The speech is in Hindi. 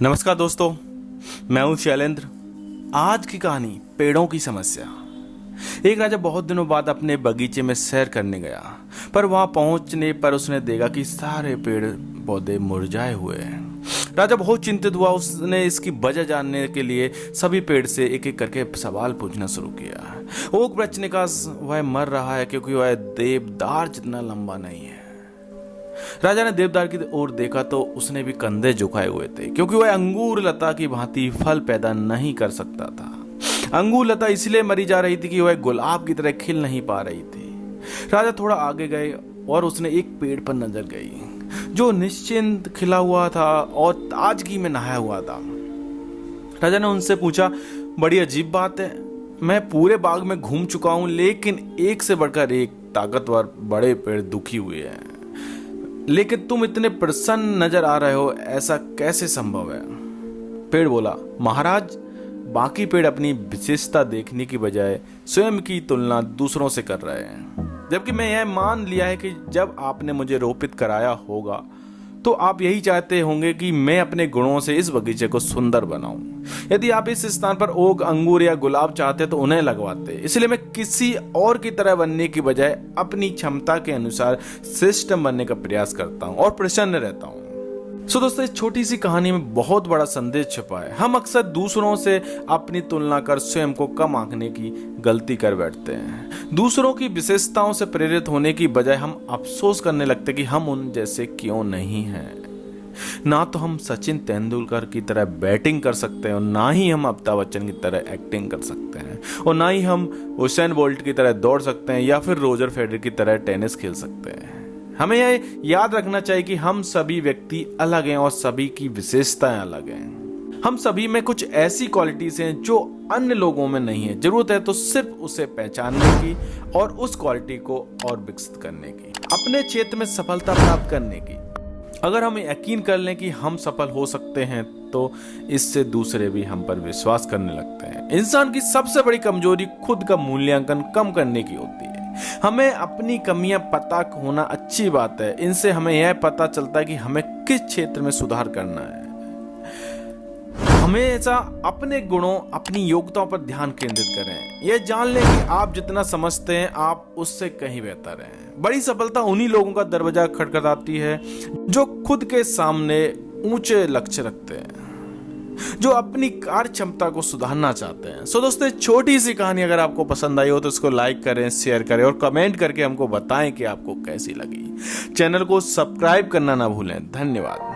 नमस्कार दोस्तों, मैं हूं शैलेंद्र। आज की कहानी पेड़ों की समस्या। एक राजा बहुत दिनों बाद अपने बगीचे में सैर करने गया, पर वहां पहुंचने पर उसने देखा कि सारे पेड़ पौधे मुरझाए हुए हैं। राजा बहुत चिंतित हुआ। उसने इसकी वजह जानने के लिए सभी पेड़ से एक एक करके सवाल पूछना शुरू किया। ओक वृक्ष ने कहा वह मर रहा है क्योंकि वह देवदार जितना लंबा नहीं है। राजा ने देवदार की ओर देखा तो उसने भी कंधे झुकाए हुए थे, क्योंकि वह अंगूर लता की भांति फल पैदा नहीं कर सकता था। अंगूर लता इसलिए मरी जा रही थी कि वह गुलाब की तरह खिल नहीं पा रही थी। राजा थोड़ा आगे गए और उसने एक पेड़ पर नजर गई जो निश्चिंत खिला हुआ था और ताजगी में नहाया हुआ था। राजा ने उनसे पूछा, बड़ी अजीब बात है, मैं पूरे बाग में घूम चुका हूं, लेकिन एक से बढ़कर एक ताकतवर बड़े पेड़ दुखी हुए हैं, लेकिन तुम इतने प्रसन्न नजर आ रहे हो, ऐसा कैसे संभव है? पेड़ बोला, महाराज, बाकी पेड़ अपनी विशेषता देखने की बजाय स्वयं की तुलना दूसरों से कर रहे हैं, जबकि मैं यह मान लिया है कि जब आपने मुझे रोपित कराया होगा तो आप यही चाहते होंगे कि मैं अपने गुणों से इस बगीचे को सुंदर बनाऊं। यदि आप इस स्थान पर ओक, अंगूर या गुलाब चाहते तो उन्हें लगवाते। इसलिए मैं किसी और की तरह बनने की बजाय अपनी क्षमता के अनुसार श्रेष्ठ बनने का प्रयास करता हूं और प्रसन्न रहता हूं। दोस्तों, इस छोटी सी कहानी में बहुत बड़ा संदेश छिपा है। हम अक्सर दूसरों से अपनी तुलना कर स्वयं को कम आंकने की गलती कर बैठते हैं। दूसरों की विशेषताओं से प्रेरित होने की बजाय हम अफसोस करने लगते कि हम उन जैसे क्यों नहीं हैं। ना तो हम सचिन तेंदुलकर की तरह बैटिंग कर सकते हैं और ना ही हम अमिताभ बच्चन की तरह एक्टिंग कर सकते हैं, और ना ही हम हुसैन बोल्ट की तरह दौड़ सकते हैं या फिर रोजर फेडरर की तरह टेनिस खेल सकते हैं। हमें यह याद रखना चाहिए कि हम सभी व्यक्ति अलग हैं और सभी की विशेषताएं अलग हैं। हम सभी में कुछ ऐसी क्वालिटीज हैं जो अन्य लोगों में नहीं है। जरूरत है तो सिर्फ उसे पहचानने की और उस क्वालिटी को और विकसित करने की, अपने क्षेत्र में सफलता प्राप्त करने की। अगर हम यकीन कर लें कि हम सफल हो सकते हैं तो इससे दूसरे भी हम पर विश्वास करने लगते हैं। इंसान की सबसे बड़ी कमजोरी खुद का मूल्यांकन कम करने की होती है। हमें अपनी कमियां पता होना अच्छी बात है। इनसे हमें यह पता चलता है कि हमें किस क्षेत्र में सुधार करना है। हमेशा अपने गुणों, अपनी योग्यताओं पर ध्यान केंद्रित करें। यह जान लें कि आप जितना समझते हैं आप उससे कहीं बेहतर हैं। बड़ी सफलता उन्हीं लोगों का दरवाजा खटखटाती है जो खुद के सामने ऊंचे लक्ष्य रखते हैं, जो अपनी कार्य क्षमता को सुधारना चाहते हैं। दोस्तों, छोटी सी कहानी अगर आपको पसंद आई हो तो इसको लाइक करें, शेयर करें और कमेंट करके हमको बताएं कि आपको कैसी लगी। चैनल को सब्सक्राइब करना ना भूलें। धन्यवाद।